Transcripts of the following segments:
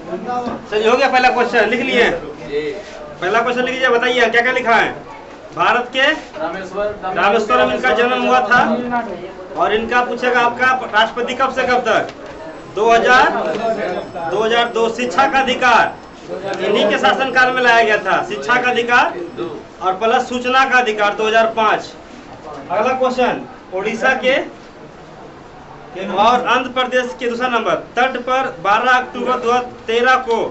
चलिए, हो गया पहला क्वेश्चन, लिख लिए? पहला क्वेश्चन लिख लीजिए, बताइए क्या क्या लिखा है। भारत के रामेश्वरम इनका जन्म हुआ था, और इनका पूछेगा आपका राष्ट्रपति कब से कब तक? 2002। शिक्षा का अधिकार इन्हीं के शासनकाल में लाया गया था, शिक्षा का अधिकार और प्लस सूचना का अधिकार 2005। अगला क्वेश्चन, उड़ीसा के और आंध्र प्रदेश के दूसरा नंबर तट पर 12 अक्टूबर 2013 को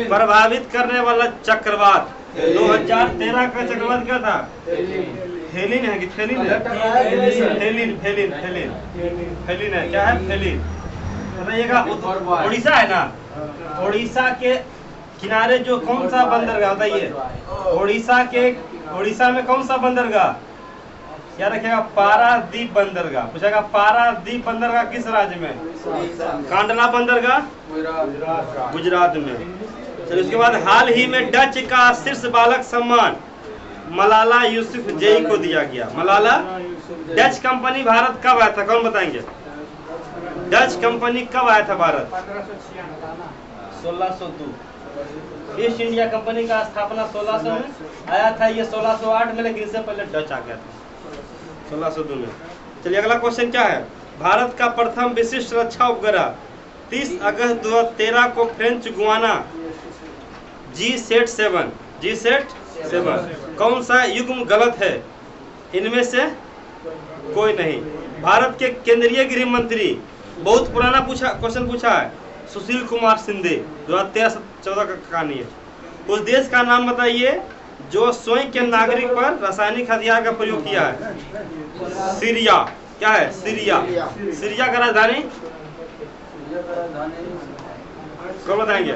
प्रभावित करने वाला चक्रवात 2013 का चक्रवात क्या था? फेलिन है कि फेलिन है? फेलिन है, क्या है? फेलिन। बताइएगा, उड़ीसा है ना, उड़ीसा के किनारे जो कौन सा बंदरगाह, बताइए उड़ीसा में कौन सा बंदरगाह? क्या रखेगा? पारादीप बंदरगाह। पूछेगा पारादीप बंदरगाह किस राज्य में? कांडला बंदरगाह गुजरात में। चलिए, उसके बाद हाल ही में डच का शीर्ष बालक सम्मान मलाला यूसुफजई को दिया गया। मलाला, डच कंपनी भारत कब आया था? कौन बताएंगे? डच कंपनी कब आया था भारत? 1602। ईस्ट इंडिया कंपनी का स्थापना 1600 में आया था, ये 1608 में, लेकिन इससे पहले डच आ गया था 1602 में। चलिए, अगला क्वेश्चन क्या है। भारत का प्रथम विशिष्ट रक्षा उपग्रह 30 अगस्त 2013 को फ्रेंच गुआना G-7 कौन सा युग्म गलत है? इनमें से कोई नहीं। भारत के केंद्रीय गृह मंत्री, बहुत पुराना क्वेश्चन पूछा है, सुशील कुमार शिंदे, 2013-14 का कहानी है। उस देश का नाम बताइए जो स्वयं के नागरिक पर रासायनिक हथियार का प्रयोग किया है। सीरिया। क्या है? सीरिया। सीरिया का राजधानी कौन बताएंगे?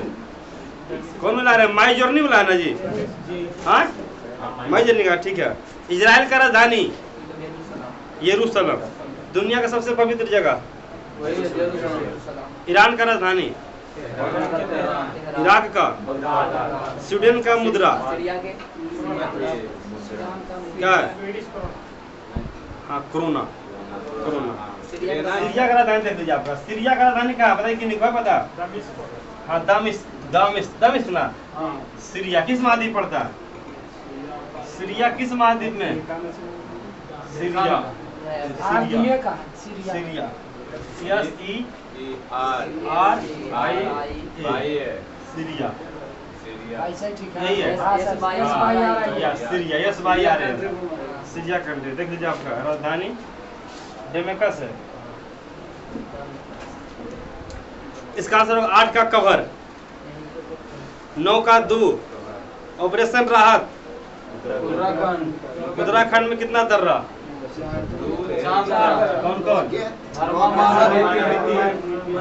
कौन मिला रहे? माई जर्नी मिला है ना जी? हाँ, माई जर्नी का, ठीक है। इजराइल का राजधानी यरूशलेम। दुनिया का सबसे पवित्र जगह? ईरान का राजधानी? इराक का? स्वीडन का मुद्रा क्या है? हाँ, कोरोना। सीरिया का राजधानी देख लीजिए आपका। सीरिया का राजधानी कहाँ बताइए, कि नहीं पता? हाँ, दमिश्क ना। सीरिया किस महाद्वीप पड़ता है? सीरिया किस महाद्वीप में? सीरिया। सीरिया। यही है सीरिया। यस भाई आ रहे हैं। सीरिया कंट्री देख लीजिए आपका राजधानी डेमेकस है। इसका आंसर होगा 8 का कवर, 9 का 2 ऑपरेशन राहत। उत्तराखंड में कितना दर्रा? कौन कौन?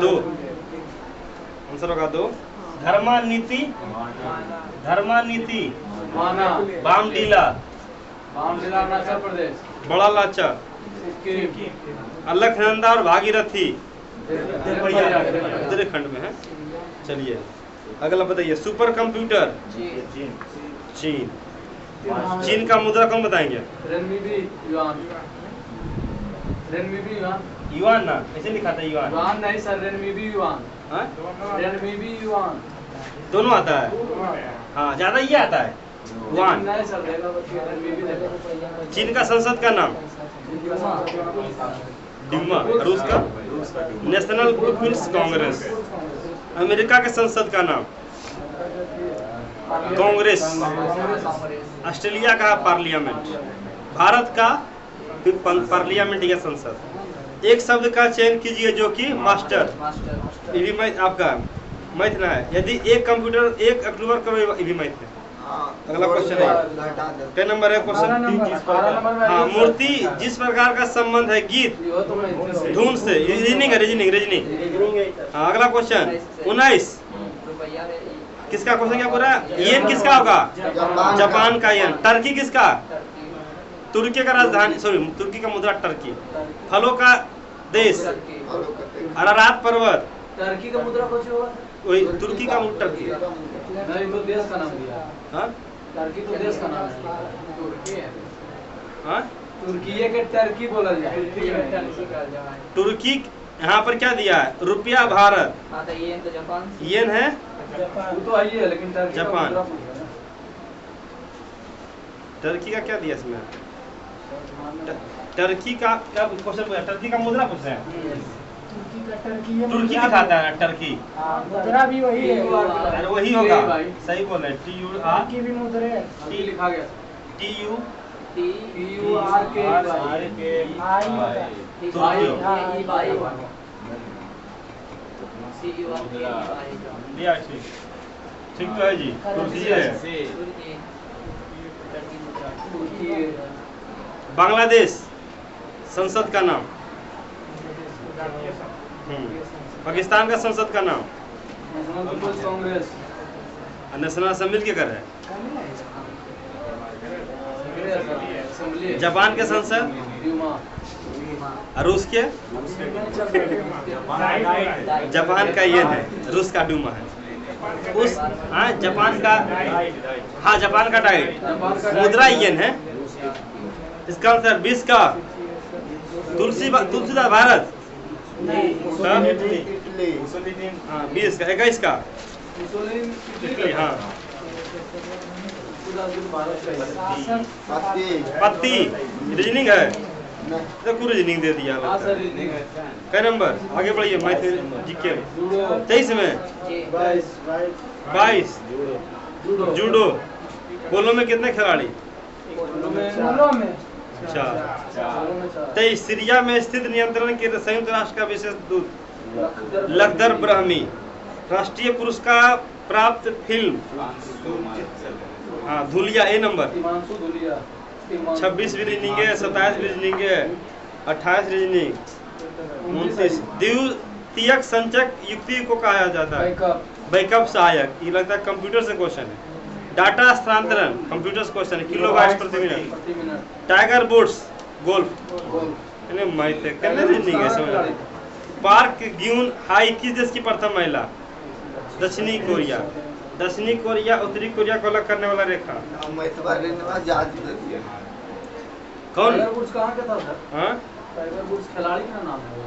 2। आंसर होगा 2। धर्मानीति बामडीला अरुणाचल प्रदेश, बड़ा लाचा अलकनंदा और भागीरथी उत्तराखंड में है। चलिए, अगला बताइए। सुपर कंप्यूटर चीन। चीन का मुद्रा कौन बताएंगे? युआन ना, ऐसे लिखा था युआन। युआन नहीं सर, रेनमीबी युआन। हाँ, रेनमीबी युआन दोनों आता है। हाँ, ज्यादा ये आता है युआन। चीन का संसद का नाम? डूमा। रूस का? National people's Congress. अमेरिका के संसद का नाम? कांग्रेस। ऑस्ट्रेलिया का पार्लियामेंट। भारत का पार्लियामेंट या संसद। एक शब्द का चयन कीजिए जो कि मास्टर, ये भी आपका मैथ ना है। यदि एक कंप्यूटर 1 अक्टूबर का भी मैथ है। अगला क्वेश्चन है, क्या नंबर है क्वेश्चन? हाँ, मूर्ति जिस प्रकार का संबंध है गीत धुन से। रीजनिंग। हाँ, अगला क्वेश्चन 19 किसका क्वेश्चन क्या पूरा? येन किसका होगा? जापान का येन। टर्की किसका? तुर्की का राजधानी, तुर्की का मुद्रा टर्की। फलों का देश? अरारात पर्वत। टर्की का मुद्रा कुछ होगा? वही तुर्की का मुद्रा टर्की। नहीं, तो देश का नाम दिया। हाँ, टर्की तो देश का नाम है। तुर्की है। हाँ, तुर्की के टर्की बोला जाए। तुर्की यहाँ पर क्या दिया है? रुपया भारत। हाँ तो येन तो जापान से। येन है वो तो आई है लेकिन टर्की का जापान। मुद्रा पूछ रहा है। टर्की का क्या दिया इसमें? टर्की का क्या क्वेश्चन पूछा? टर्की का मुद्रा पूछ रहे हैं। तुर्की दिखाता है टर्की। मुद्रा भी वही है। अरे वही होगा, सही बोल रहे हैं। TUR की भी मुद्रा है। अभी लिखा गया TU TURK दिया ठीक ठीक तो है जी। तुर्की है। बांग्लादेश संसद का नाम। पाकिस्तान का संसद का नाम। National peoples congress. National assembly के कर है। असेंबली। जापान के संसद। ड्यूमा। रूस के जापान का ये है, रूस का डूमा है। उस हाँ जापान का, हाँ जापान का डाइट मुद्रा येन है। इसका आंसर 20 का तुलसीदास भारत। हाँ 20 का 21 का हाँ पत्ती रीजनिंग है तो रीजनिंग दे दिया। कै नंबर आगे बढ़िए। मैथ जीके 23 में 22 जूडो। पोलो में कितने खिलाड़ी? अच्छा 23 सीरिया में स्थित नियंत्रण के संयुक्त राष्ट्र का विशेष दूत लखदर ब्राह्मी। राष्ट्रीय पुरस्कार प्राप्त फिल्म हाँ धुलिया। ए नंबर 26 रीजनिंग है, 27 रीजनिंग है, 28 रीजनिंग, 29 द्वितीयक संचयक युक्ति को कहा जाता है। बैकअप सहायक। ये लगता है कंप्यूटर से क्वेश्चन है। डाटा स्थानांतरण कंप्यूटर से क्वेश्चन है। किलोबाइट प्रति मिनट। Tiger Woods golf. मैथ कितने रीजनिंग है समझ। पार्क ग्यून हाई किस देश की प्रथम महिला? दक्षिणी कोरिया। दक्षिणी कोरिया उत्तरी कोरिया को अलग करने वाला रेखा कौन? टाइगर वुड्स कहाँ का था सर? हाँ टाइगर वुड्स खिलाड़ी का नाम है वो।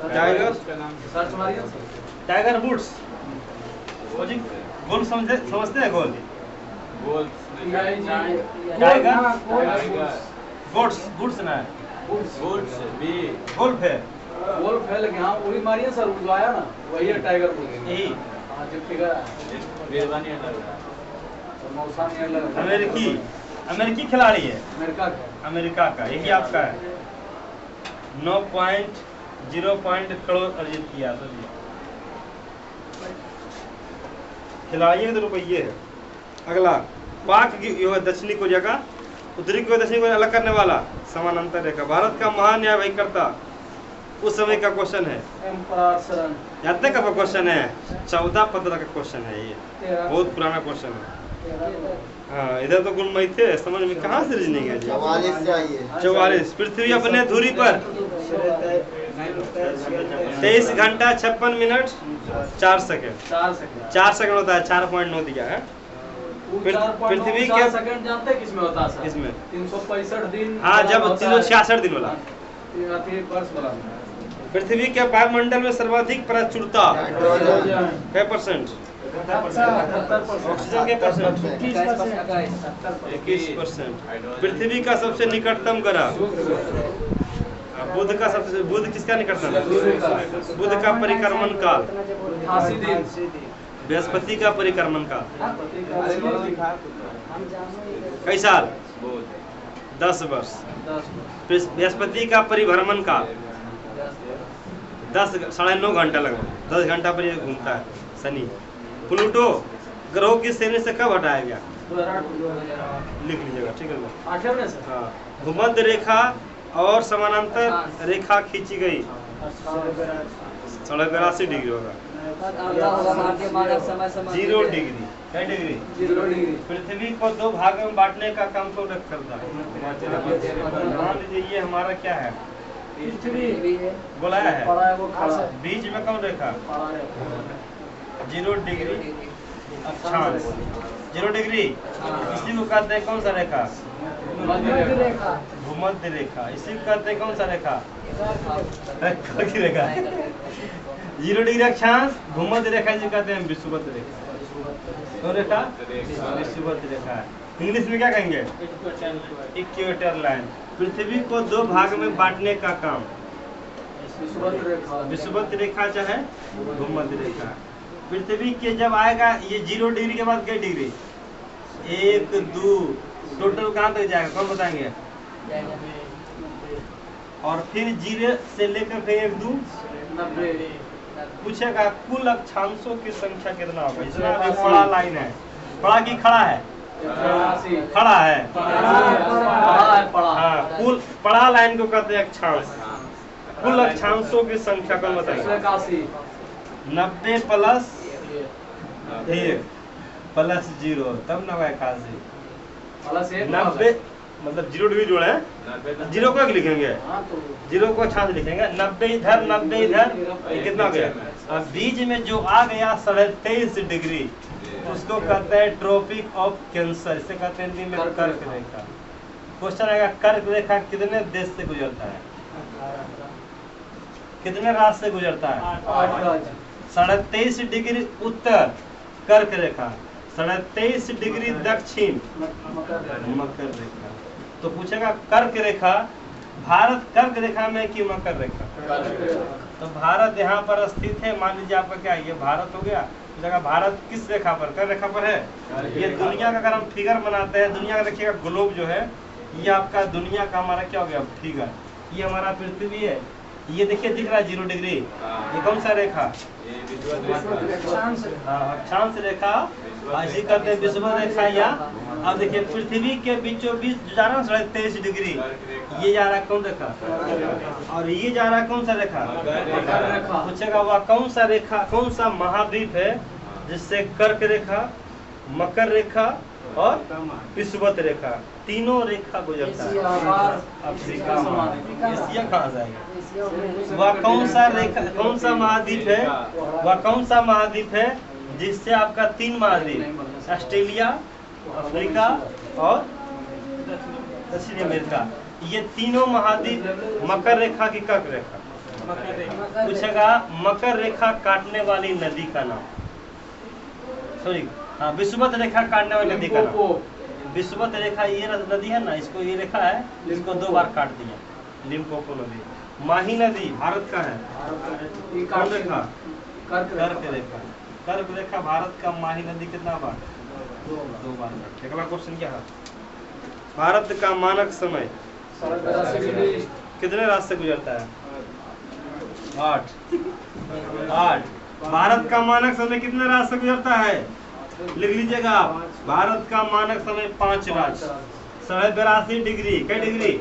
टाइगर सर्च मारिए सर। टाइगर वुड्स गोल समझते हैं गोल टाइगर गुड्स ना है गोल्फ है। गोल्फ है लेकिन हाँ वही मारिए सर। वो आया ना वही है टाइगर वुड्स। यही हाँ जब फिगर मौसा नहीं लगा। अमेरिकी खिलाड़ी है। अमेरिका का यही आपका है। 9.0 करोड़ अर्जित किया। खिलाड़ी के तो रुपये है। अगला पाक दक्षिणी कोरिया का उत्तरी कोरिया दक्षिणी कोरिया अलग करने वाला समानांतर रेखा। भारत का महान न्यायिकर्ता उस समय का क्वेश्चन है। याद का क्वेश्चन है। 14-15 का क्वेश्चन है। ये बहुत पुराना क्वेश्चन है। हाँ इधर तो गुण थे समझ में कहाँ से रीजनिंग है? 44। पृथ्वी अपने धुरी पर 23 घंटा 56 मिनट 4 सेकंड 4 सेकंड होता है। 4.9 दिया है। पृथ्वी के सेकंड जानते हैं किसमें होता है सर? इसमें 365 दिन। हाँ जब 366 दिन वाला। पृथ्वी के वायुमंडल में सर्वाधिक प्रचुरता कै %? ऑक्सीजन के %? 21%। पृथ्वी का सबसे निकटतम ग्रह बुध किसका निकटतम? बुध का परिक्रमण काल 88 दिन। बृहस्पति का परिक्रमण काल कई साल? 10 वर्ष। बृहस्पति का परिभ्रमण काल 9.5 घंटा लगभग 10 घंटा पर ये घूमता है शनि। प्लूटो ग्रहों की श्रेणी से कब हटाया गया? लिख लीजिएगा ठीक है। हाँ भूमध्य रेखा और समानांतर रेखा खींची गई 82 डिग्री होगा। 0 डिग्री। क्या डिग्री? 0 डिग्री। पृथ्वी को 2 भागों में बांटने का काम कौन करता है? मान लीजिए ये हमारा क्या है? बोलाया है। बीच में कौन रेखा? 0 डिग्री अक्षांश। 0 डिग्री, इसी को कहते हैं कौन सा रेखा? मध्य रेखा। भूमध्य रेखा। इसी को कहते हैं कौन सा रेखा? कर्क की रेखा। 0 डिग्री अक्षांश भूमध्य रेखा जिसे कहते हैं विषुवत रेखा। कौन रेखा? विषुवत रेखा। इंग्लिश में क्या कहेंगे? Equator line. पृथ्वी को 2 भाग में बांटने का काम विषुवत रेखा चाहे भूमध्य रेखा। पृथ्वी के जब आएगा ये 0 डिग्री के बाद कई डिग्री? 1 2 टोटल कहाँ तक जाएगा? कौन बताएंगे? और फिर 0 से लेकर फिर 1 2 पूछेगा कुल अक्षांशों की संख्या कितना होगा? इतना अभी पड़ा लाइन है, पड़ा की खड़ा है? खड़ा है। हाँ, कुल पड़ा लाइन को कहते हैं अक्षांश। कुल अक्षांशों की संख्या कौन बताएंगे? 90 प्लस 1 प्लस 0 तब ना 81। 90 मतलब 0 डिग्री जोड़े 0 को लिखेंगे, 0 को अक्षांश लिखेंगे। 90 इधर 90 इधर, ये कितना हो गया? अब बीच में जो आ गया 23.5 डिग्री उसको कहते हैं ट्रॉपिक ऑफ कैंसर। इसे कहते हैं हिंदी में कर्क रेखा। क्वेश्चन आएगा कर्क रेखा कितने देश से गुजरता है? कितने राज्य से गुजरता है? 23.5 डिग्री उत्तर कर्क रेखा, 23.5 डिग्री दक्षिण मकर रेखा। तो पूछेगा कर्क रेखा, भारत कर्क रेखा में कि मकर रेखा? तो भारत यहाँ पर स्थित है। मान लीजिए आपका क्या ये भारत हो गया, जगह भारत किस रेखा पर? कर्क रेखा पर है। ये दुनिया का अगर हम फिगर बनाते हैं, दुनिया का देखिएगा ग्लोब जो है ये आपका दुनिया का हमारा क्या हो गया फिगर। ये हमारा पृथ्वी है, ये देखिए दिख रहा है 0 डिग्री, ये कौन सा रेखा? अक्षांश रेखा, ऐसी करते हैं विषुवत रेखा। या अब देखिए पृथ्वी के बीचों बीच जा रहा है 23.5 डिग्री, ये जा रहा है कौन रेखा? और ये जा रहा है कौन सा रेखा? पूछेगा वह कौन सा रेखा, कौन सा महाद्वीप है जिससे कर्क रेखा, मकर रेखा और विषुवत रेखा तीनों रेखा गुजरता है? अफ्रीका। एशिया कहाँ जाएगा? वह कौन सा रेखा, कौन सा महाद्वीप है? वह कौन सा महाद्वीप है जिससे आपका 3 महाद्वीप, ऑस्ट्रेलिया, अफ्रीका और दक्षिण अमेरिका, ये तीनों महाद्वीप मकर रेखा की कर्क रेखा। पूछेगा मकर रेखा काटने वाली नदी का नाम? सॉरी, हाँ, विषुवत रेखा काटने वाली नदी का नाम? विषुवत रेखा ये नदी है ना, इसको ये रेखा है, इसको 2 बार काट दिया, लिम्पोपो नदी। माही नदी भारत का है, कौन रेखा? कर्क रेखा। कर्क रेखा भारत का माही नदी कितना बार? 2 बार। अगला क्वेश्चन क्या है? भारत का मानक समय कितने राज्य से गुजरता है? 8। भारत का मानक समय कितने राज्य से गुजरता है? लिख लीजिएगा आप, भारत का मानक समय 5 राज्य, 82.5 डिग्री। कई डिग्री?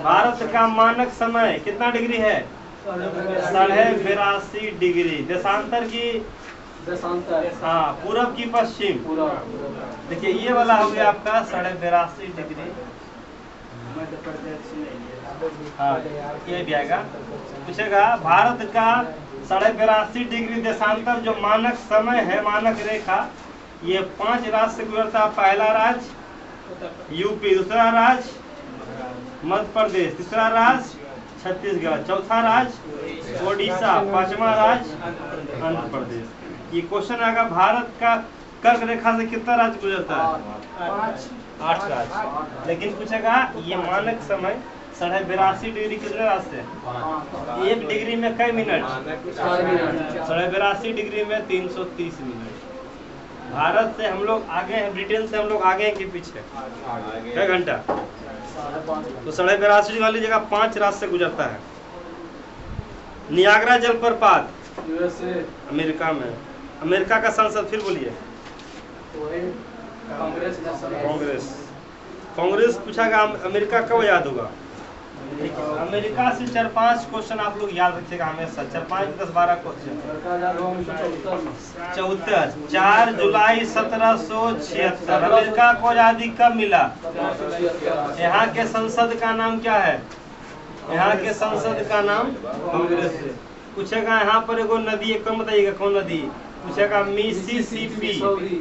भारत का मानक समय कितना डिग्री है? 82.5 डिग्री। देशांतर की? हाँ, पूरब की पश्चिम। देखिए ये वाला हो गया आपका 82.5 डिग्री। हाँ, ये भी आएगा। पूछेगा भारत का 82.5 डिग्री देशांतर जो मानक समय है, मानक रेखा, ये 5 राज्य से गुजरता। पहला राज्य यूपी, दूसरा राज्य मध्य प्रदेश, तीसरा राज्य छत्तीसगढ़, चौथा राज्य ओडिशा, 5वां राज्य आंध्र प्रदेश। ये क्वेश्चन आएगा भारत का कर्क रेखा से कितना राज्य गुजरता है? 8 राज्य। लेकिन पूछेगा ये मानक समय 82.5 डिग्री कितने राज्य से? 1 डिग्री में कई मिनट? 82.5 डिग्री में 330 मिनट। भारत से हम लोग आगे हैं, ब्रिटेन से हम लोग आगे हैं कि पीछे? क्या घंटा? तो 82.5 डिग्री वाली जगह 5 राज्य से गुजरता है। नियाग्रा जलप्रपात यूएसए, अमेरिका में। अमेरिका का संसद फिर बोलिए? कांग्रेस पूछागा अमेरिका कब याद होगा? अमेरिका से 4-5 क्वेश्चन आप लोग याद रखिएगा हमेशा, 4-5-10-12 क्वेश्चन। 74 4 जुलाई 1776 अमेरिका को आजादी कब मिला? यहाँ के संसद का नाम क्या है? यहाँ के संसद का नाम कांग्रेस है। पूछेगा यहाँ पर एगो नदी है, कौन बताइएगा कौन नदी? पूछेगा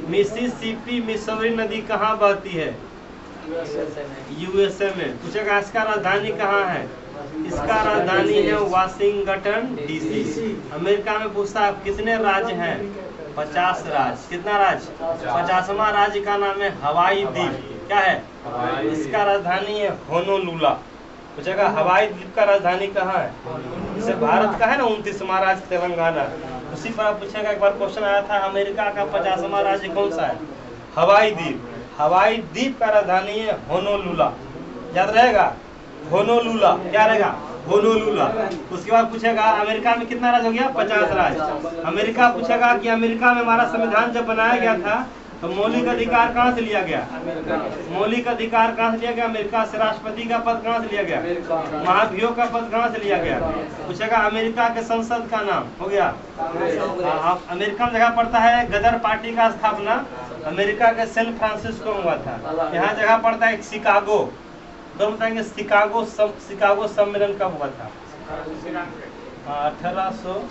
मिसिसिपी मिसौरी नदी कहाँ बहती है? यूएसए में। पूछेगा इसका राजधानी कहाँ है? इसका राजधानी है वाशिंगटन डीसी। अमेरिका में पूछता है कितने राज्य हैं? 50 राज्य। कितना राज्य? 50वां राज्य का नाम है हवाई द्वीप। क्या है? इसका राजधानी है होनोलुला। पूछेगा हवाई द्वीप का राजधानी कहाँ है? जैसे भारत का है ना 29वां राज्य तेलंगाना, उसी पर पूछेगा। एक बार क्वेश्चन आया था अमेरिका का 50वां राज्य कौन सा है? हवाई द्वीप। हवाई द्वीप का राजधानी है होनोलुला। याद रहेगा? होनोलुला। क्या रहेगा? होनोलुला। उसके बाद पूछेगा अमेरिका में कितना राज्य हो गया? 50 राज्य। अमेरिका पूछेगा कि अमेरिका में हमारा संविधान जब बनाया गया था तो मौलिक अधिकार कहाँ से लिया गया? मौलिक अधिकार कहाँ से लिया गया? अमेरिका से। राष्ट्रपति का पद कहाँ से लिया गया? महाभियोग का पद कहाँ से लिया गया? पूछेगा अमेरिका के संसद का नाम हो गया। अमेरिका में जगह पड़ता है गदर पार्टी का स्थापना अमेरिका के सैन फ्रांसिस्को में हुआ था। यहाँ जगह पड़ता है शिकागो। तो हम बताएंगे शिकागो सम्मेलन कब हुआ था? 1800।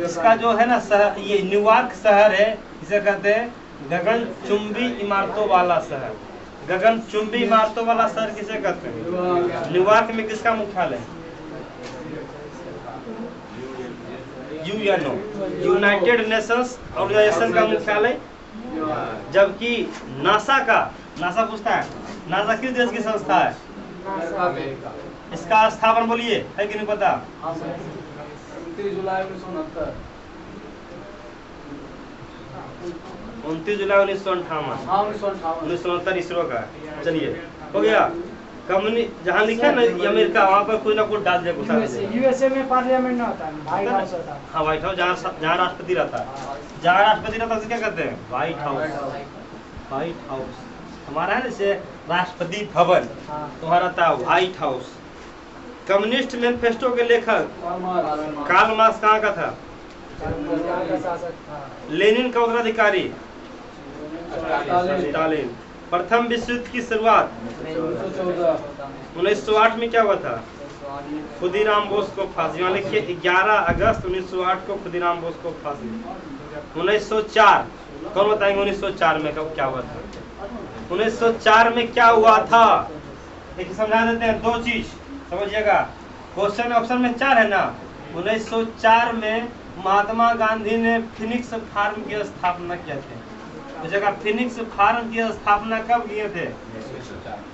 इसका जो है ना शहर, ये न्यूयॉर्क शहर है, इसे कहते हैं गगन चुंबी इमारतों वाला शहर। गगन चुंबी इमारतों वाला शहर किसे कहते हैं? न्यूयॉर्क में किसका मुख्यालय? यूएनओ, यूनाइटेड नेशंस ऑर्गेनाइजेशन का मुख्यालय। जबकि नासा पूछता है नासा किस देश की संस्था है? इसका स्थापना बोलिए, है कि नहीं पता? 29 जुलाई 1969। 29 जुलाई 1958। 1969 इसरो का। चलिए हो गया। कम्युनिस्ट जहाँ लिखा है ना अमेरिका, वहाँ पर कुछ ना कुछ डाल दिया। यूएसए में पार्लियामेंट ना होता है, व्हाइट हाउस होता है। हाँ, व्हाइट हाउस जहाँ राष्ट्रपति रहता है। जहाँ राष्ट्रपति रहता है उसे क्या कहते हैं? White house. व्हाइट हाउस हमारा है जैसे राष्ट्रपति भवन, तुम्हारा था व्हाइट हाउस। कम्युनिस्ट मैनिफेस्टो के लेखक कार्ल मार्क्स कहाँ का था? लेनिन का उत्तराधिकारी स्टालिन। प्रथम विश्व युद्ध की शुरुआत 1908 में क्या हुआ था? खुदीराम बोस को फांसी। यहाँ लिखिए 11 अगस्त 1908 को खुदीराम बोस को फांसी। 1904 कौन बताएंगे? 1904 में कब क्या हुआ था? 1904 में क्या हुआ था? देखिए समझा देते हैं। 2 चीज समझिएगा। क्वेश्चन ऑप्शन में 4 है ना। 1904 में महात्मा गांधी ने फिनिक्स फार्म की स्थापना किया थे। जगह फिनिक्स फार्म की स्थापना कब किए थे?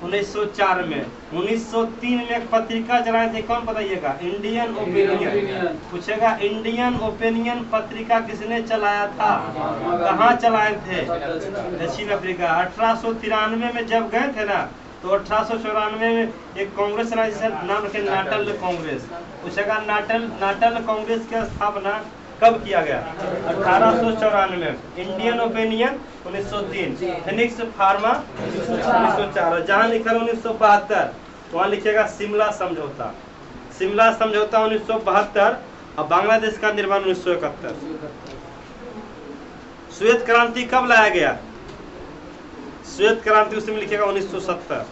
1904 में। 1903 में एक पत्रिका चलाए थे, कौन बताइएगा? Indian opinion. पूछेगा इंडियन ओपिनियन पत्रिका किसने चलाया था? कहाँ चलाए थे? दक्षिण अफ्रीका। 1893 में जब गए थे ना, तो 1894 में एक कांग्रेस चला जिसका नाम रखे नाटल कांग्रेस। पूछेगा नाटल कांग्रेस की स्थापना कब किया गया? 1894। Indian opinion 1903, Phoenix pharma 1904। जहाँ लिखा 1972 वहाँ लिखेगा शिमला समझौता। शिमला समझौता 1972 और बांग्लादेश का निर्माण 1971। श्वेत क्रांति कब लाया गया? श्वेत क्रांति उसमें लिखेगा 1970।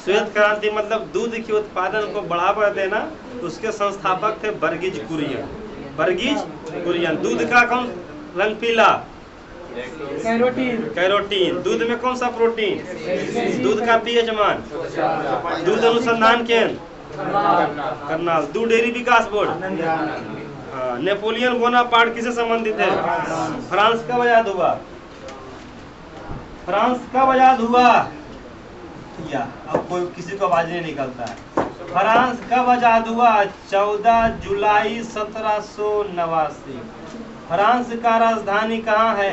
श्वेत क्रांति मतलब दूध के उत्पादन को बढ़ावा देना। उसके संस्थापक थे वर्गीज कुरियन। दूध का कौन रंग? पीला। कैरोटीन। दूध में कौन सा प्रोटीन? दूध का पीएच मान। दूध अनुसंधान केंद्र करनाल। दूध डेयरी विकास बोर्ड। नेपोलियन बोनापार्ट किससे संबंधित है? फ्रांस कब आजाद हुआ? फ्रांस कब आजाद हुआ? या अब कोई किसी को आवाज नहीं निकलता है। फ्रांस कब आजाद हुआ? 14 जुलाई 1789। फ्रांस का राजधानी कहाँ है?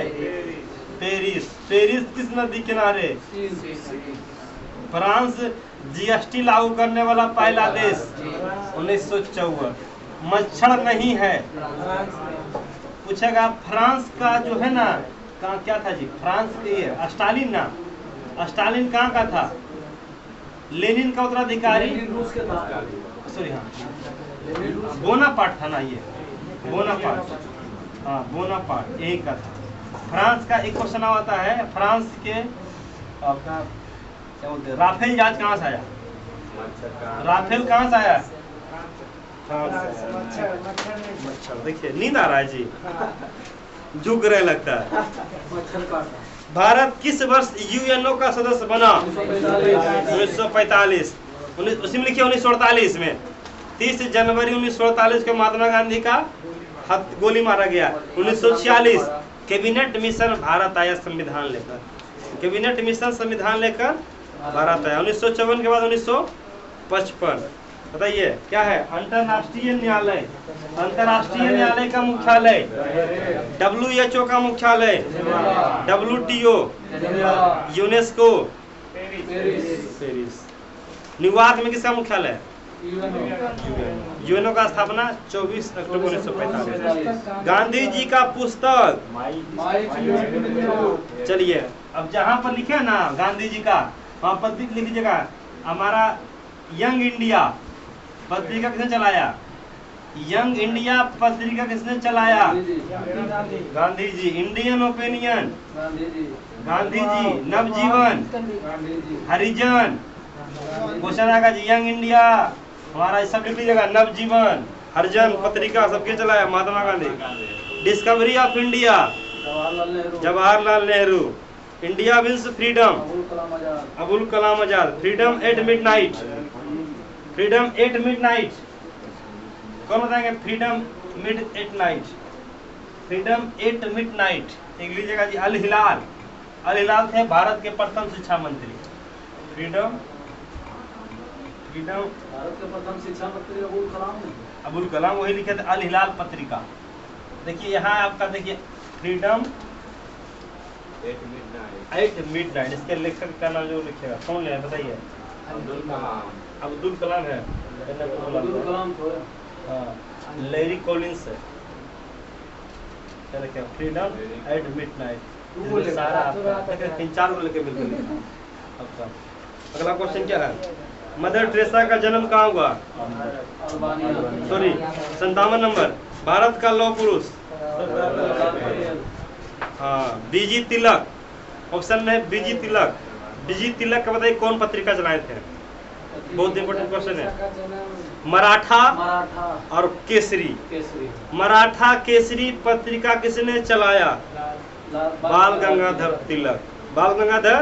पेरिस। पेरिस किस नदी किनारे? फ्रांस जीएसटी लागू करने वाला पहला देश 1954। मच्छर नहीं है। पूछेगा फ्रांस का जो है ना, कहाँ क्या था जी? फ्रांस के स्टालिन ना, स्टालिन कहाँ का था? लेनिन का उत्तराधिकारी। सॉरी, हाँ बोनापार्ट था ना, ये बोनापार्ट। हाँ बोनापार्ट यही का था। फ्रांस का एक क्वेश्चन आता है, फ्रांस के आपका क्या बोलते हैं, राफेल जहाज कहाँ से आया? राफेल कहाँ से आया? मच्छर। देखिए नींद आ रहा है जी। झुक रहे लगता है। मच्छर काटना। भारत किस वर्ष यूएनओ का सदस्य बना? 1945। उसी में लिखिए 1948 में 30 जनवरी 1948 को महात्मा गांधी का गोली मारा गया। 1946 कैबिनेट मिशन भारत आया संविधान लेकर। कैबिनेट मिशन संविधान लेकर भारत आया। 1954 के बाद 1955। बताइए क्या है? अंतर्राष्ट्रीय न्यायालय। अंतर्राष्ट्रीय न्यायालय का मुख्यालय, WHO का मुख्यालय, WTO, यूनेस्को, पेरिस। न्यूयॉर्क में किसका मुख्यालय? यूएनओ का स्थापना 24 अक्टूबर 1945। गांधी जी का पुस्तक। चलिए अब जहाँ पर लिखे ना गांधी जी का, वहाँ पर लिख लीजिएगा हमारा यंग इंडिया पत्रिका किसने चलाया? यंग इंडिया पत्रिका किसने चलाया? गांधी जी। Indian opinion Gandhi ji. नवजीवन हरिजन। क्वेश्चन आएगा जी यंग इंडिया हमारा सब लिख लीजिएगा। नवजीवन हरिजन पत्रिका सबके चलाया Mahatma Gandhi. Discovery of India Jawaharlal Nehru. India wins freedom Abul Kalam Azad. Freedom at midnight. Freedom at midnight कौन बताएंगे? Freedom mid at night. Freedom at midnight एक लीजिएगा जी। अल हिलाल। अल हिलाल थे भारत के प्रथम शिक्षा मंत्री। फ्रीडम भारत के प्रथम शिक्षा मंत्री अबुल कलाम। अबुल कलाम वही लिखे थे अल हिलाल पत्रिका। देखिए यहाँ आपका देखिए फ्रीडम एट मिडनाइट। इसके लेखक का नाम जो लिखेगा कौन है बताइए? अब्दुल कलाम है। अब्दुल कलाम थोड़ा। हाँ लैरी कॉलिंस है। क्या लिखा? Freedom at Midnight. सारा आपका 3-4 को लेके बिल्कुल लिखा। अगला क्वेश्चन क्या है? मदर टेरेसा का जन्म कहाँ हुआ? Sorry 57 number. भारत का लौह पुरुष? हाँ बीजी तिलक। ऑप्शन में बीजी तिलक। बीजी तिलक का बताइए कौन पत्रिका चलाए थे? बहुत इंपोर्टेंट क्वेश्चन है। मराठा और केसरी। मराठा केसरी पत्रिका किसने चलाया? बाल गंगाधर तिलक। बाल गंगाधर।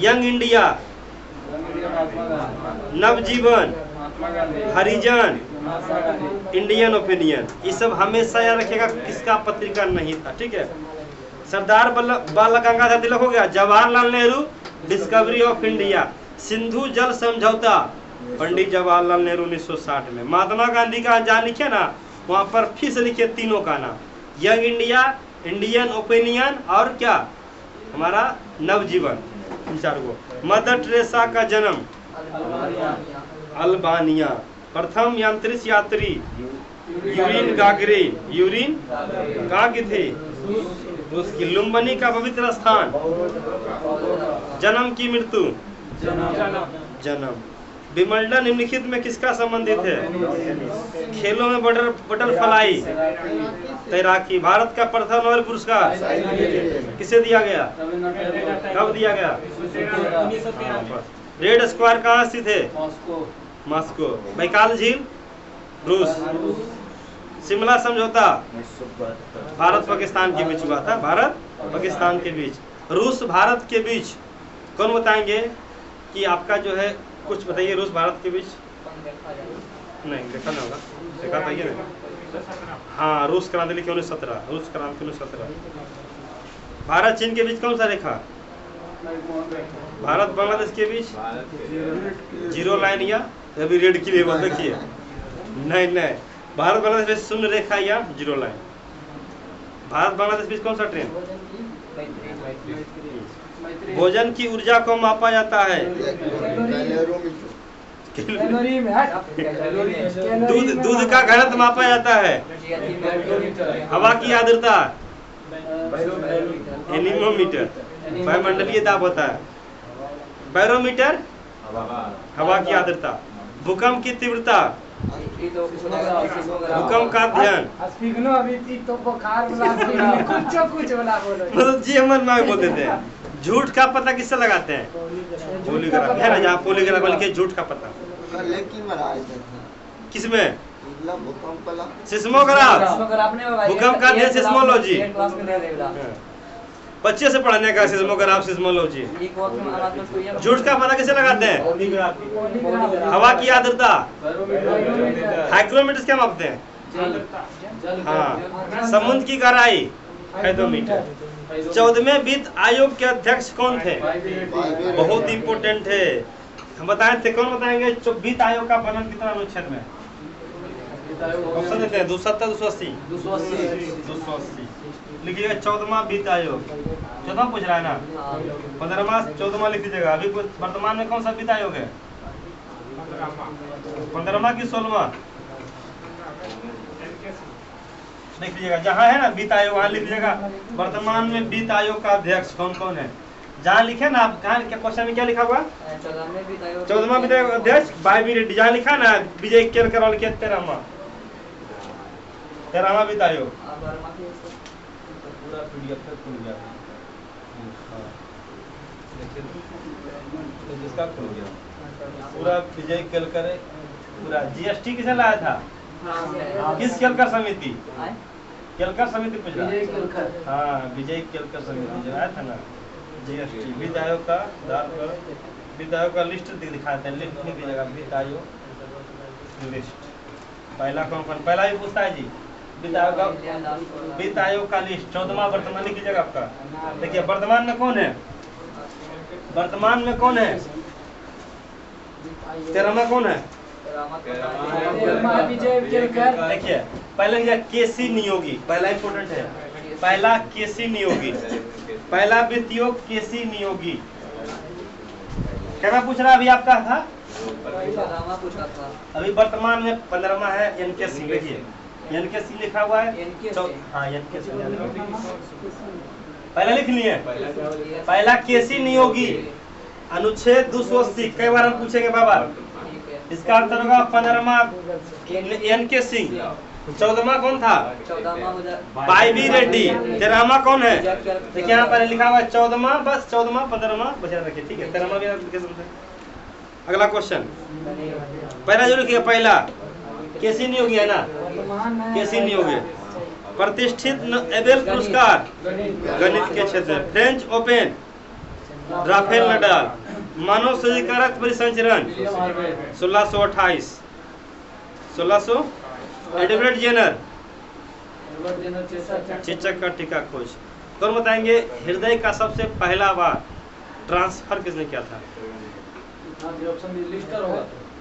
यंग इंडिया नवजीवन हरिजन इंडियन ओपिनियन। ये सब हमेशा याद रखिएगा किसका पत्रिका नहीं था। ठीक है। सरदार बाल गंगाधर तिलक हो गया। Jawaharlal Nehru discovery of India. Sindhu जल समझौता पंडित जवाहरलाल नेहरू 1960 में। महात्मा गांधी का जहाँ लिखे ना वहाँ पर फिर से लिखे तीनों का नाम। यंग इंडिया, इंडियन ओपिनियन और क्या हमारा नवजीवन। इन 4 को। मदर टेरेसा का जन्म अल्बानिया। प्रथम यांत्रिक यात्री यूरिन गागरिन। यूरिन कहाँ की थी? उसकी लुम्बिनी का पवित्र स्थान। जन्म की मृत्यु जन्म। विमल्डन निम्नलिखित में किसका संबंधित है? खेलों में बटरफ्लाई तैराकी। भारत का प्रथम नोबेल पुरस्कार किसे दिया गया? कब दिया गया? रेड स्क्वायर कहाँ स्थित है? मॉस्को। बैकाल झील रूस। शिमला समझौता भारत पाकिस्तान के बीच हुआ था। भारत पाकिस्तान के बीच। रूस भारत के बीच कौन बताएंगे कि आपका जो है कुछ बताइए? रूस भारत के बीच नहीं देखा ना होगा, देखा था ये ना। हाँ रूस क्रांति लिखी 1917। रूस क्रांति 1917। भारत चीन के बीच कौन सा रेखा? भारत बांग्लादेश के बीच जीरो लाइन या अभी रेड की लेवल देखिए। नहीं भारत बांग्लादेश बीच शून्य रेखा या जीरो लाइन। भारत बांग्लादेश बीच कौन सा ट्रेन? भोजन की ऊर्जा को मापा जाता है दूध का घनत्व मापा जाता है। हवा की आर्द्रता एनीमोमीटर। वायुमंडलीय दाब होता है। बैरोमीटर हवा की आर्द्रता। भूकंप की तीव्रता भूकंप का अध्ययन। मतलब जी हमन में बोलते थे। झूठ का पता किससे लगाते हैं? पॉलीग्राफ है ना, जहाँ पॉलीग्राफ लिखे झूठ का पता। किसमें? सिस्मोग्राफ, भूकंप का अध्ययन सिस्मोलॉजी। क्लास में दे देगा। बच्चे से पढ़ाने का सिस्मोग्राफ, सिस्मोलॉजी। एक वक्त में आवाज में कोई झूठ का पता कैसे लगाते हैं? हवा की आर्द्रता। हाइग्रोमीटर क्या मापते हैं? हाँ। समुद्र की गहराई हाइड्रोमीटर। 14वें वित्त आयोग के अध्यक्ष कौन थे? बहुत इंपोर्टेंट है, हम बताए थे। कौन बताएंगे? वित्त आयोग का गठन कितना अनुच्छेद में? ऑप्शन देते हैं 270, 280, 280। लिखिएगा 14वां वित्त आयोग। 14वां पूछ रहा है ना? 15वां 14वां लिख दीजिएगा। अभी वर्तमान में कौन सा वित्त आयोग है? 15वां की 16वां लिख लीजिएगा। जहाँ है ना वित्त आयोग वहाँ लिख लीजिएगा। वर्तमान में वित्त आयोग का अध्यक्ष कौन कौन है? जहाँ लिखे ना आप, कहाँ क्या क्वेश्चन में क्या लिखा हुआ? 14वां वित्त आयोग अध्यक्ष वाईबी रेड्डी। जहाँ लिखा ना विजय केरकर के 13वां वित्त आयोग। पूरा पीडीएफ तक खुल गया, जिसका खुल गया पूरा विजय केलकर। पूरा जीएसटी किसे लाया था? किस केलकर समिति? केलकर समिति पूछ रहा है। हाँ, विजय केलकर समिति जो आया था ना, जीएसटी। वित्त आयोग का आधार पर वित्त आयोग का लिस्ट दिखाते हैं। लिस्ट लिख दीजिएगा, वित्त आयोग लिस्ट। पहला कौन कौन? पहला भी पूछता है जी, वित्त आयोग का लिस्ट। 14वां वर्तमान लिख लीजिएगा आपका। देखिए वर्तमान में कौन है? वर्तमान में कौन है? 13वां कौन है? देखिए पहले केसी नियोगी, पहला इंपोर्टेंट है। पहला केसी नियोगी, पहला वित्त आयोग केसी नियोगी। क्या पूछ रहा अभी आपका था? अभी वर्तमान में 15वां है एनके सिंह। देखिए एनके सिंह लिखा हुआ है। हाँ एनके सिंह पहला लिख लिए। पहला केसी नियोगी, अनुच्छेद 280। कई बार हम पूछेंगे बाबा, इसका आंसर होगा 15वां एनके सिंह। 14वां कौन था? वाईबी रेड्डी। 13वां कौन है? देखिए यहाँ पर लिखा हुआ है 14वां, बस 14वां 15वां बचा रखिए, ठीक है। 13वां भी समझे। अगला क्वेश्चन पहला जो लिखिए, पहला केसी नियोगी है ना, केसी नियोगी। प्रतिष्ठित नोबेल पुरस्कार गणित के क्षेत्र में। French Open, Rafael Nadal. मानव शरीरकारक परिसंचरण 1628। 1600। एडवर्ड जेनर, चेचक का टीका खोज। कौन बताएंगे? हृदय का सबसे पहला बार ट्रांसफर किसने किया था?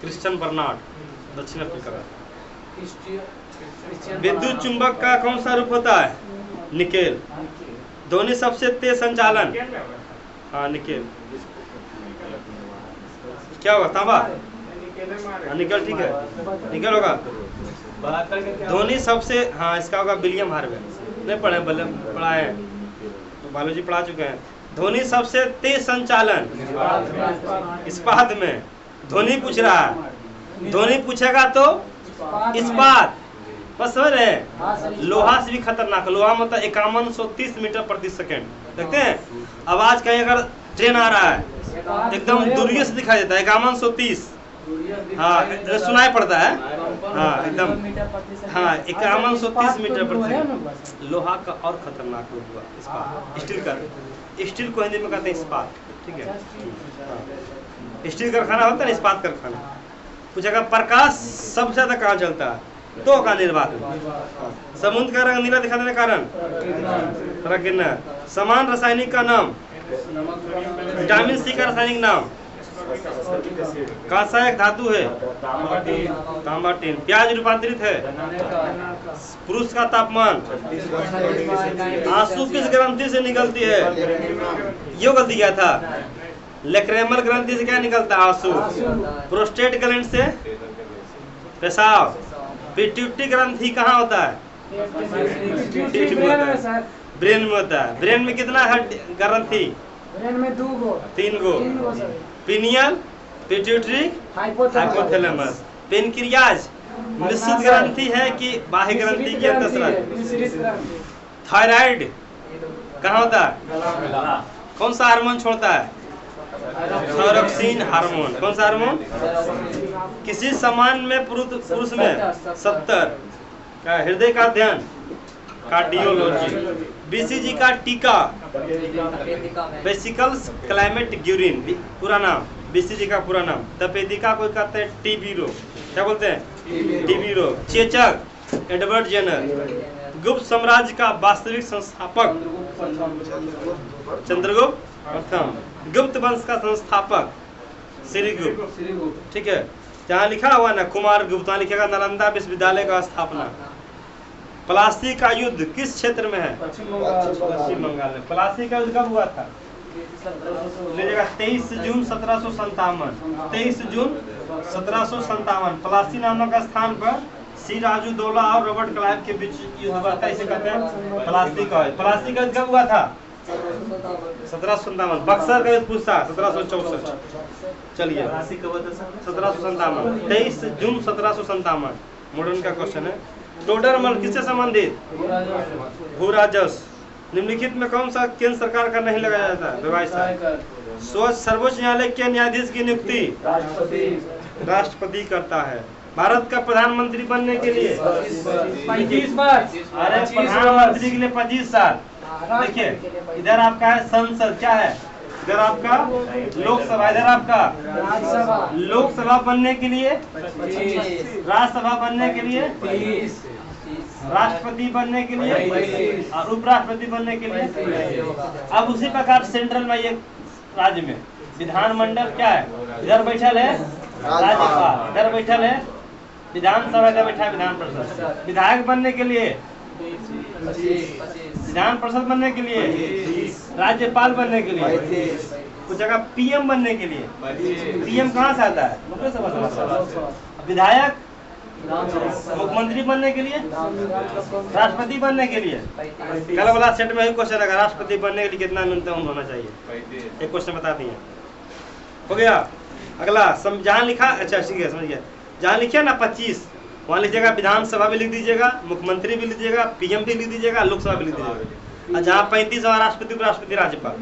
क्रिश्चियन बर्नार्ड, दक्षिण अफ्रीका का। विद्युत चुंबक का कौन सा रूप होता है? निकेल। ध्वनि सबसे तेज संचालन? हाँ निकेल। क्या होगा? तांबा, निकल। ठीक है, निकल होगा। ध्वनि सबसे, हाँ इसका होगा विलियम हार्वे। नहीं पढ़े, पढ़ा है, बायोलॉजी पढ़ा चुके हैं। ध्वनि सबसे तेज संचालन इस्पात में। ध्वनि पूछ रहा है, ध्वनि पूछेगा तो इस्पात, बस समझ रहे। लोहा से भी खतरनाक। लोहा मतलब 5130 मीटर प्रति सेकंड। देखते हैं आवाज कहीं अगर ट्रेन आ रहा है एकदम दूरिये से दिखाई देता है। 5130, हाँ सुनाई पड़ता है। हाँ एकदम, हाँ 5130 मीटर प्रति सेकंड। लोहा का और खतरनाक रूप हुआ इस्पात। स्टील का, स्टील को हिंदी में कहते हैं इस्पात, ठीक है। हाँ। स्टील कारखाना होता है ना, इस्पात कारखाना। पूछेगा प्रकाश सबसे ज्यादा कहाँ चलता है? तो का निर्वात। समुद्र का रंग नीला दिखाने का कारण प्रगिना। समान रासायनिक का नाम? विटामिन सी का रासायनिक नाम? कौन सा एक धातु है? तांबा टिन। प्याज रूपांतरित है? पुरुष का तापमान? आंसू किस ग्रंथि से निकलती है? यो गलती क्या था? लेक्रेमल ग्रंथि से क्या निकलता है? आंसू। प्रोस्टेट ग्लैंड से पेशाब। पिट्यूटरी ग्रंथि कहाँ होता है? ब्रेन में होता है। ब्रेन में कितना है ग्रंथि? ब्रेन में 2 गो, 3 गो। Pineal, pituitary, hypothalamus. पेनक्रियाज मिश्रित ग्रंथि है कि बाह्य ग्रंथि की अंतस्राव? थायराइड कहाँ होता है? कौन सा हार्मोन छोड़ता है? Thyroxine hormone. कौन सा हार्मोन? किसी समान में पुरुष में 70। हृदय का ध्यान कार्डियोलॉजी। बीसीजी का टीका वेसिकल्स क्लाइमेट ग्यूरिन, पूरा नाम बीसीजी का पूरा नाम। तपेदिका को कहते हैं टीबी रोग, क्या बोलते हैं टीबी रोग। चेचक एडवर्ड जेनर। गुप्त साम्राज्य का वास्तविक संस्थापक चंद्रगुप्त प्रथम। गुप्त वंश का संस्थापक श्रीगुप्त, ठीक है। जहाँ लिखा हुआ ना कुमार गुप्त, वहाँ लिखेगा नालंदा विश्वविद्यालय का स्थापना। प्लासी का युद्ध किस क्षेत्र में है? पश्चिम बंगाल में। प्लासी का युद्ध कब हुआ था? 23 जून 1757। 23 जून 1757 प्लासी नामक स्थान पर सी राजूदौला और रॉबर्ट क्लाइव के बीच युद्ध हुआ था, इसे कहते हैं प्लासी का युद्ध। प्लासी का युद्ध कब हुआ था? 1757। बक्सर का युद्ध पूछता 1764। चलिए 1757, 23 जून 1757 मॉडर्न का क्वेश्चन है। टोडरमल किससे संबंधित? भू राजस्व। निम्नलिखित में कौन सा केंद्र सरकार का नहीं लगाया जाता है? व्यवस्था। सर्वोच्च न्यायालय के न्यायाधीश की नियुक्ति राष्ट्रपति करता है। भारत का प्रधानमंत्री बनने के लिए 25 वर्ष। अरे प्रधानमंत्री के लिए 25 साल। देखिए इधर आपका है संसद, क्या है इधर आपका लोकसभा, इधर आपका लोकसभा बनने के लिए 25, राज्यसभा बनने के लिए 30, राष्ट्रपति बनने के लिए और उपराष्ट्रपति बनने के लिए। अब उसी प्रकार सेंट्रल में ये राज्य में विधानमंडल क्या है? इधर बैठल है राज्यपाल, इधर बैठल है विधानसभा, इधर बैठा है विधान परिषद। विधायक बनने के लिए 25, विधान परिषद बनने के लिए, राज्यपाल बनने के लिए, कुछ जगह पीएम बनने के लिए। पीएम कहाँ से आता है? लोकसभा से। विधायक मुख्यमंत्री बनने के लिए, राष्ट्रपति बनने के लिए। कल वाला सेट में ही क्वेश्चन है, राष्ट्रपति बनने के लिए कितना न्यूनतम होना चाहिए? एक क्वेश्चन बता दिए, हो गया। अगला जहाँ लिखा, अच्छा ठीक है समझ गया, जहाँ लिखे ना 25 वहाँ लिखिएगा विधानसभा भी लिख दीजिएगा, मुख्यमंत्री भी लिख दीजिएगा, पीएम भी लिख दीजिएगा, लोकसभा भी लिख दीजिएगा। और जहाँ 35 वहाँ राष्ट्रपति, उपराष्ट्रपति, राज्यपाल।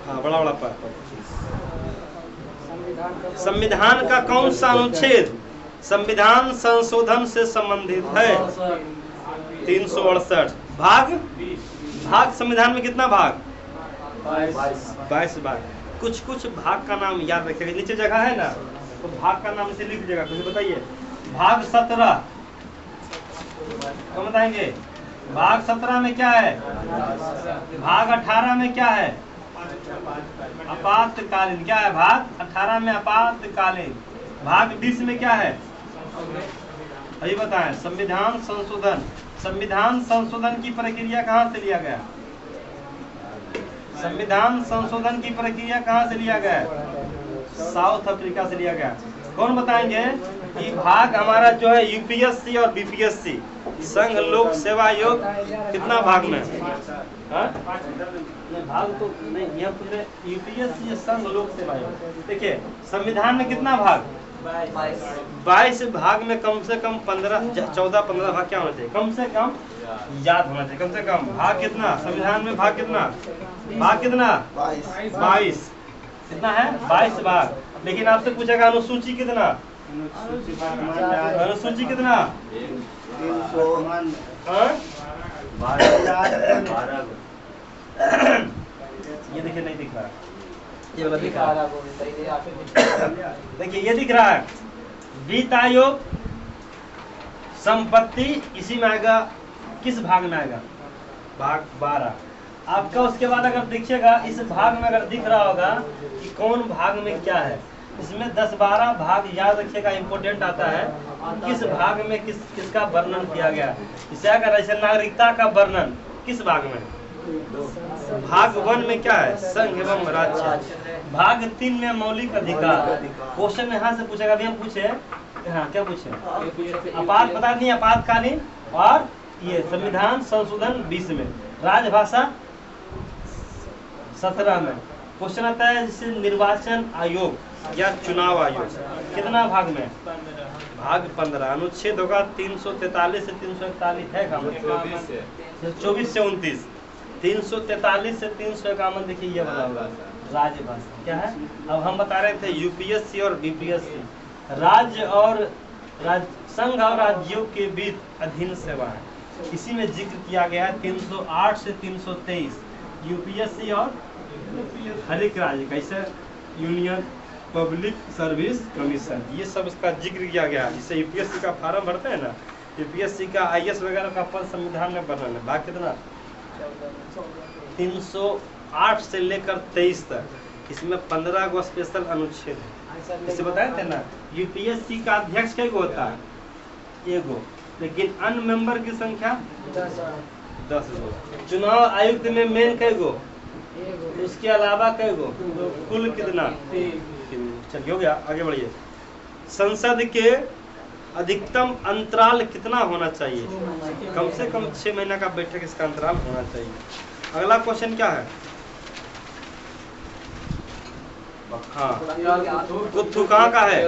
हाँ बड़ा बड़ा पद। संविधान का कौन सा अनुच्छेद संविधान संशोधन से संबंधित है? 368। भाग संविधान में कितना भाग? 22 भाग। कुछ कुछ भाग का नाम याद रखिएगा, नीचे जगह है ना तो भाग का नाम इसे लिख दीजिएगा। कुछ बताइए। भाग 17 तो बताएंगे भाग 17 में क्या है? भाग 18 में क्या है? आपातकालीन। क्या है भाग 18 में? आपातकालीन। भाग 20 में क्या है? अभी बताएं। संविधान संशोधन। संविधान संशोधन की प्रक्रिया कहाँ से लिया गया? संविधान संशोधन की प्रक्रिया कहाँ से लिया गया? साउथ अफ्रीका से लिया गया। कौन बताएंगे कि भाग हमारा जो है यूपीएससी और बीपीएससी संघ लोक सेवा आयोग कितना भाग में? भाग तो नहीं, यह पूरे यूपीएससी संघ लोक सेवा आयोग। देखिए संविधान में कितना भाग? 22 भाग में कम से कम 14-15 भाग क्या होना चाहिए? कम से कम याद होना चाहिए। कम से कम भाग कितना संविधान में? भाग कितना? भाग कितना? 22। कितना है? 22 भाग। लेकिन आपसे पूछेगा अनुसूची कितना? अनुसूची कितना? 12। ये देखिए नहीं दिख रहा, ये वाला दिख रहा है। देखिए ये दिख रहा है वित्त आयोग संपत्ति, इसी में आएगा। किस भाग में आएगा? भाग 12 आपका। उसके बाद अगर देखिएगा इस भाग में अगर दिख रहा होगा कि कौन भाग में क्या है, इसमें 10-12 भाग याद रखिएगा, इंपोर्टेंट आता है। किस भाग में किसका वर्णन किया गया? इसे अगर ऐसे नागरिकता का वर्णन किस भाग में? भाग 1 में क्या है? संघ एवं राज्य। भाग 3 में मौलिक अधिकार। क्वेश्चन यहाँ से पूछेगा, अभी हम पूछे हाँ क्या पूछे? आपात पता नहीं, आपातकालीन और ये संविधान संशोधन 20 में, राजभाषा 17 में। क्वेश्चन आता है जैसे निर्वाचन आयोग या चुनाव आयोग कितना भाग में? भाग 15। अनुच्छेद होगा 343 से 341 है का? 24 से 29। 343 से 351 देखिए ये वाला होगा राजभाषा क्या है। अब हम बता रहे थे यूपीएससी और बीपीएससी राज्य और संघ और राज्यों के बीच अधीन सेवा है, इसी में जिक्र किया गया है 308 से 323 यूपीएससी और हर एक राज्य कैसे यूनियन पब्लिक सर्विस कमीशन, ये सब इसका जिक्र किया गया है। जिससे यूपीएससी का फॉर्म भरते हैं ना, यूपीएससी का आईएएस वगैरह का पद संविधान में वर्णन है। भाग कितना 308 से लेकर 23 तक, इसमें 15 गो स्पेशल अनुच्छेद है। इसे बताए थे ना, यूपीएससी का अध्यक्ष कई गो होता है, एगो, लेकिन अन्य मेंबर की संख्या 10 गो। चुनाव आयुक्त में मेन कई गो, उसके अलावा कई गो, कुल कितना, चलिए हो गया। आगे बढ़िए। संसद के अधिकतम अंतराल कितना होना चाहिए, कम से कम 6 महीना का बैठक इसका अंतराल होना चाहिए। अगला क्वेश्चन क्या है, हाँ कुत्थू कहाँ का है,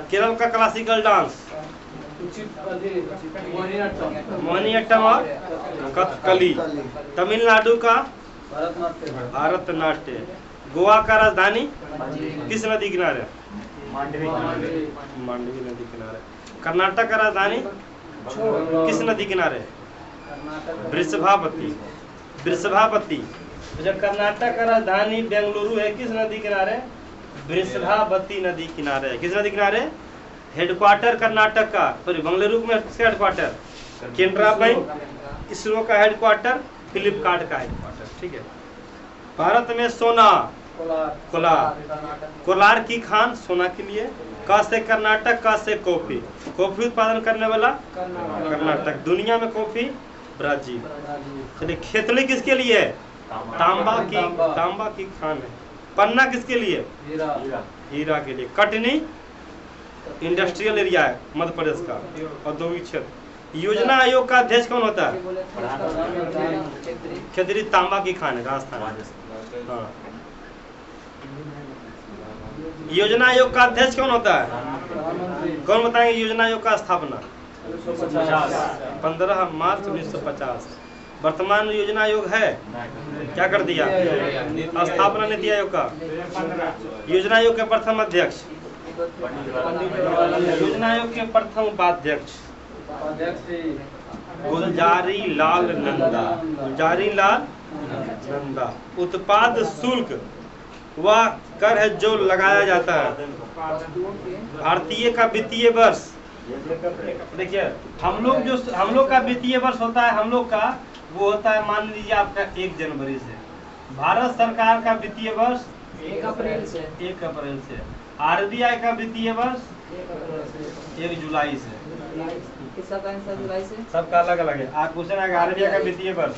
केरल का क्लासिकल डांस मोहिनीअट्टम और कथकली। तमिलनाडु का भारतनाट्य। गोवा का राजधानी किस नदी किनारे, मांडवी नदी किनारे। कर्नाटक का राजधानी किस नदी किनारे, वृषभावती। वृषभावती। जब कर्नाटक का राजधानी बेंगलुरु है, किस नदी किनारे, वृषभावती नदी किनारे। किस नदी किनारे, हेडक्वार्टर कर्नाटक का, सॉरी बेंगलुरु में किसका हेडक्वार्टर, केनरा बैंक। इसरो का हेडक्वार्टर, फ्लिपकार्ट का हेडक्वार्टर। ठीक है। भारत में सोना, कोलार की खान सोना के लिए। का से कर्नाटक, का से कॉफी। कॉफी उत्पादन करने वाला कर्नाटक। दुनिया में कॉफी ब्राजील। चलिए, खेतड़ी किसके लिए है, तांबा की खान है। पन्ना किसके लिए, हीरा के लिए। कटनी इंडस्ट्रियल एरिया है मध्य प्रदेश का, औद्योगिक क्षेत्र। योजना आयोग का अध्यक्ष कौन होता है, खेतड़ी तांबा की खान है, राजस्थान। हाँ। योजना आयोग का अध्यक्ष कौन होता है, कौन बताएंगे। योजना आयोग का स्थापना 15 मार्च 1950। वर्तमान योजना आयोग है, क्या कर दिया, स्थापना नीति आयोग का। योजना आयोग के प्रथम अध्यक्ष, योजना आयोग के प्रथम उपाध्यक्ष गुलजारी लाल नंदा। गुलजारी लाल नंदा। उत्पाद शुल्क वह कर है जो लगाया जाता है भारतीय का वित्तीय वर्ष। देखिए, हम लोग का वित्तीय वर्ष होता है, हम लोग का वो होता है, मान लीजिए आपका 1 जनवरी से। भारत सरकार का वित्तीय वर्ष 1 अप्रैल से। आरबीआई का वित्तीय वर्ष 1 जुलाई से। जुलाई से सबका अलग अलग है। आप क्वेश्चन आएगा आरबीआई का वित्तीय वर्ष,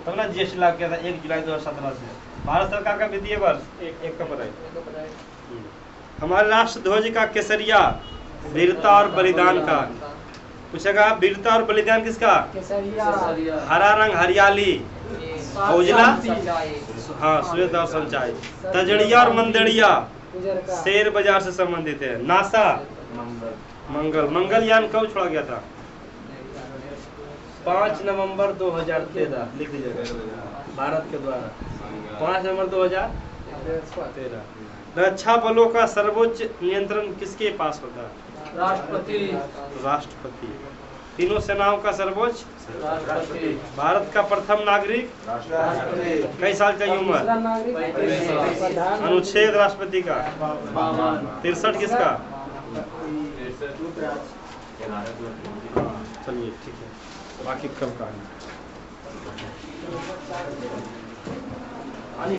तब ना जीएसटी लागू किया था 1 जुलाई 2017 से। भारत सरकार का वित्तीय वर्ष 1 अप्रैल। हमारे राष्ट्र ध्वज का केसरिया वीरता और बलिदान का। पूछेगा वीरता और बलिदान किसका, हरा रंग हरियाली, उजला हाँ श्वेत और संचाई। तजड़िया और मंदड़िया शेर बाजार से संबंधित है। नासा मंगलयान कब छोड़ा गया था, 5 नवंबर 2013। लिख लीजिएगा, भारत के द्वारा 5 नवंबर 2013। रक्षा बलों का सर्वोच्च नियंत्रण किसके पास होता है, राष्ट्रपति। तीनों सेनाओं का सर्वोच्च राष्ट्रपति। भारत का प्रथम नागरिक कई साल चाहिए उम्र, अनुच्छेद राष्ट्रपति का 63 किसका। चलिए ठीक है, बाकी कल का है।